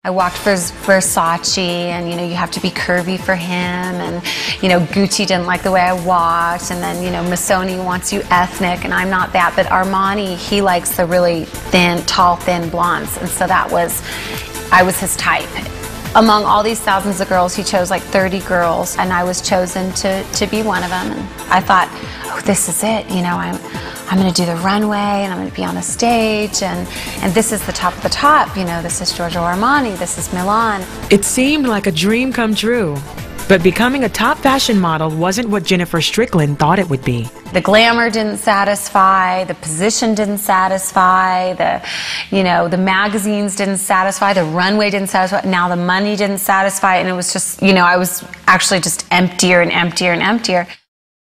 I walked for Versace, and you have to be curvy for him, and Gucci didn't like the way I walked, and then Missoni wants you ethnic, and I'm not that. But Armani, he likes the really thin, tall, thin blondes, and so I was his type. Among all these thousands of girls, he chose like 30 girls, and I was chosen to be one of them. And I thought, oh, this is it. I'm going to do the runway, and I'm going to be on the stage, and this is the top of the top. This is Giorgio Armani, this is Milan. It seemed like a dream come true. But becoming a top fashion model wasn't what Jennifer Strickland thought it would be. The glamour didn't satisfy, the position didn't satisfy, the magazines didn't satisfy, the runway didn't satisfy, now the money didn't satisfy, and it was just, I was actually just emptier and emptier and emptier.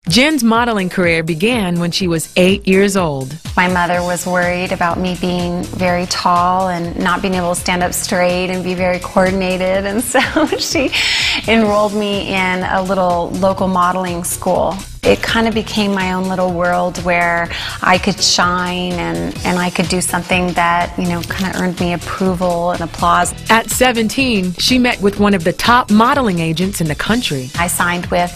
Jen's modeling career began when she was 8 years old. My mother was worried about me being very tall and not being able to stand up straight and be very coordinated, and so she enrolled me in a little local modeling school. It kind of became my own little world where I could shine and I could do something that, kind of earned me approval and applause. At 17, she met with one of the top modeling agents in the country. I signed with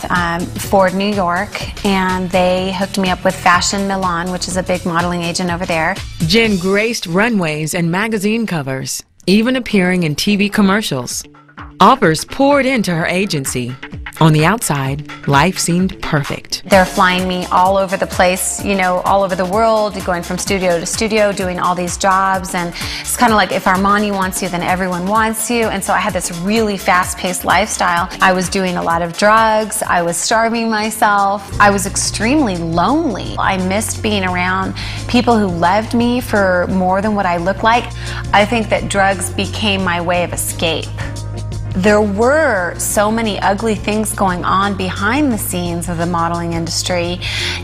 Ford New York, and they hooked me up with Fashion Milan, which is a big modeling agent over there. Jen graced runways and magazine covers, even appearing in TV commercials. Offers poured into her agency. On the outside, life seemed perfect. They're flying me all over the place, all over the world, going from studio to studio, doing all these jobs, and it's kind of like if Armani wants you, then everyone wants you, and so I had this really fast-paced lifestyle. I was doing a lot of drugs, I was starving myself, I was extremely lonely. I missed being around people who loved me for more than what I looked like. I think that drugs became my way of escape. There were so many ugly things going on behind the scenes of the modeling industry,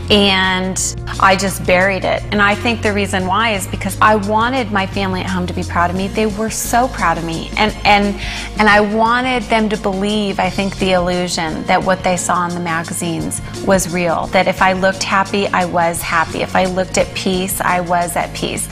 and I just buried it. And I think the reason why is because I wanted my family at home to be proud of me. They were so proud of me, and I wanted them to believe, I think, the illusion that what they saw in the magazines was real, that if I looked happy, I was happy. If I looked at peace, I was at peace.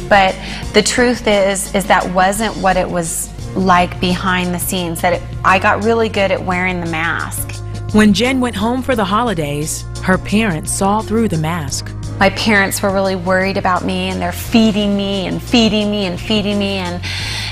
But the truth is that wasn't what it was like behind the scenes, that I got really good at wearing the mask. When Jen went home for the holidays, her parents saw through the mask. My parents were really worried about me, and they're feeding me and feeding me and feeding me, and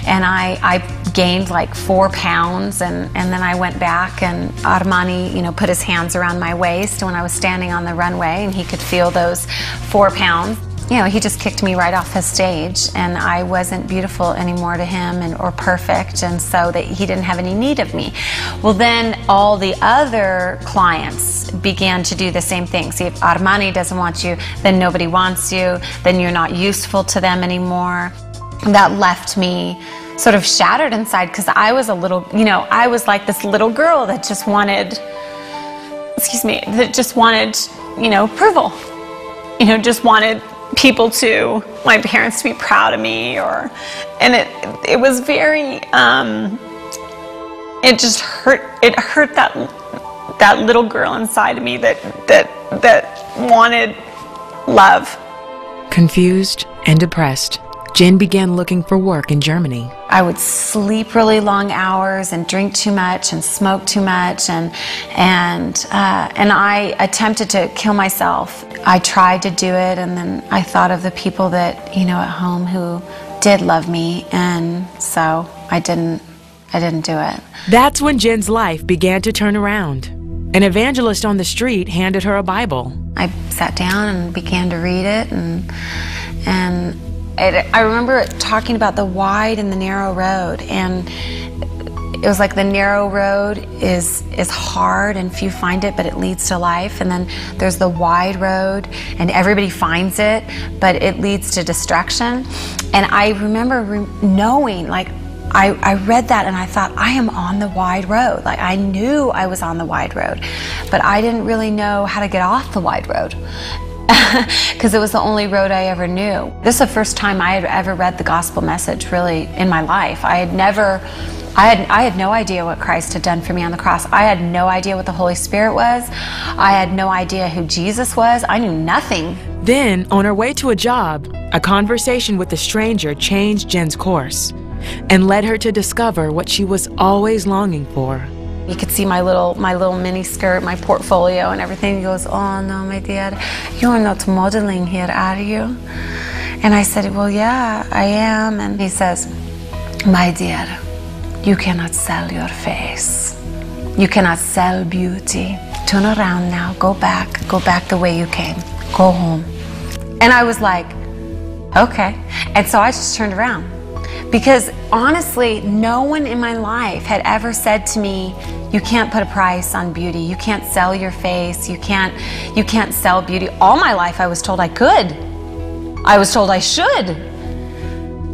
I gained like 4 pounds, and then I went back, and Armani, put his hands around my waist when I was standing on the runway, and he could feel those 4 pounds. He just kicked me right off his stage, and I wasn't beautiful anymore to him or perfect, and so that he didn't have any need of me. Well, then all the other clients began to do the same thing. See, if Armani doesn't want you, then nobody wants you, then you're not useful to them anymore. That left me sort of shattered inside, because I was I was like this little girl that just wanted, approval. Just wanted people my parents to be proud of me, and it was very, it just hurt. It hurt that little girl inside of me that wanted love. Confused and depressed, Jen began looking for work in Germany. I would sleep really long hours and drink too much and smoke too much, and I attempted to kill myself. I tried to do it, and then I thought of the people that at home who did love me, and so I didn't do it. That's when Jen's life began to turn around. An evangelist on the street handed her a Bible. I sat down and began to read it, and I remember it talking about the wide and the narrow road, and it was like the narrow road is hard and few find it, but it leads to life. And then there's the wide road, and everybody finds it, but it leads to destruction. And I remember knowing, like, I read that and I thought, I am on the wide road. Like, I knew I was on the wide road, but I didn't really know how to get off the wide road. Because it was the only road I ever knew. This is the first time I had ever read the gospel message, really, in my life. I had no idea what Christ had done for me on the cross. I had no idea what the Holy Spirit was. I had no idea who Jesus was. I knew nothing. Then, on her way to a job, a conversation with a stranger changed Jen's course. and led her to discover what she was always longing for. You could see my little mini skirt, my portfolio and everything. He goes, "Oh no, my dear, you're not modeling here, are you?" And I said, "Well, yeah, I am." And he says, "My dear, you cannot sell your face. You cannot sell beauty. Turn around now, go back the way you came. Go home." And I was like, okay. And so I just turned around. Because honestly, no one in my life had ever said to me, "You can't put a price on beauty. You can't sell your face. You can't sell beauty." All my life I was told I could. I was told I should.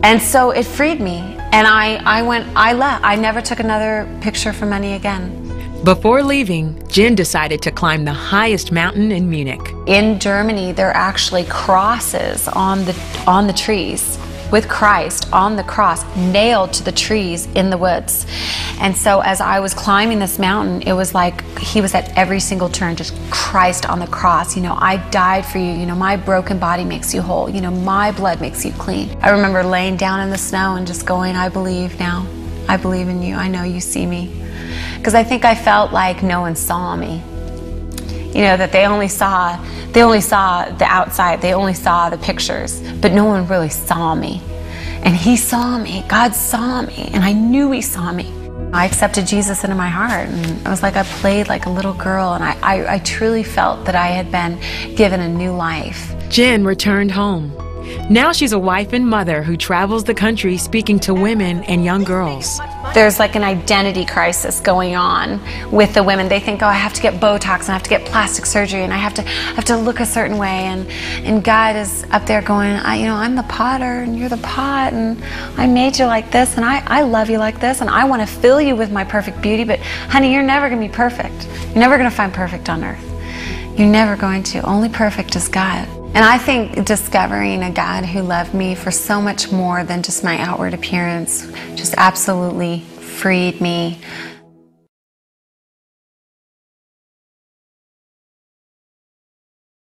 And so it freed me. And I left. I never took another picture for money again. Before leaving, Jen decided to climb the highest mountain in Munich. In Germany, there are actually crosses on the trees with Christ on the cross, nailed to the trees in the woods. And so as I was climbing this mountain, it was like he was at every single turn, just Christ on the cross. You know, I died for you. You know, my broken body makes you whole. You know, my blood makes you clean. I remember laying down in the snow and just going, "I believe now. I believe in you. I know you see me." Because I think I felt like no one saw me. You know, that they only saw the outside, they only saw the pictures, but no one really saw me. And he saw me, God saw me, and I knew he saw me. I accepted Jesus into my heart, and it was like I played like a little girl, and I truly felt that I had been given a new life. Jen returned home. Now she's a wife and mother who travels the country speaking to women and young girls. There's like an identity crisis going on with the women. They think, "Oh, I have to get Botox and I have to get plastic surgery and I have to look a certain way." And God is up there going, "I'm the potter and you're the pot, and I made you like this, and I love you like this, and I want to fill you with my perfect beauty, but honey, you're never going to be perfect. You're never going to find perfect on earth. You're never going to. Only perfect is God." And I think discovering a God who loved me for so much more than just my outward appearance just absolutely freed me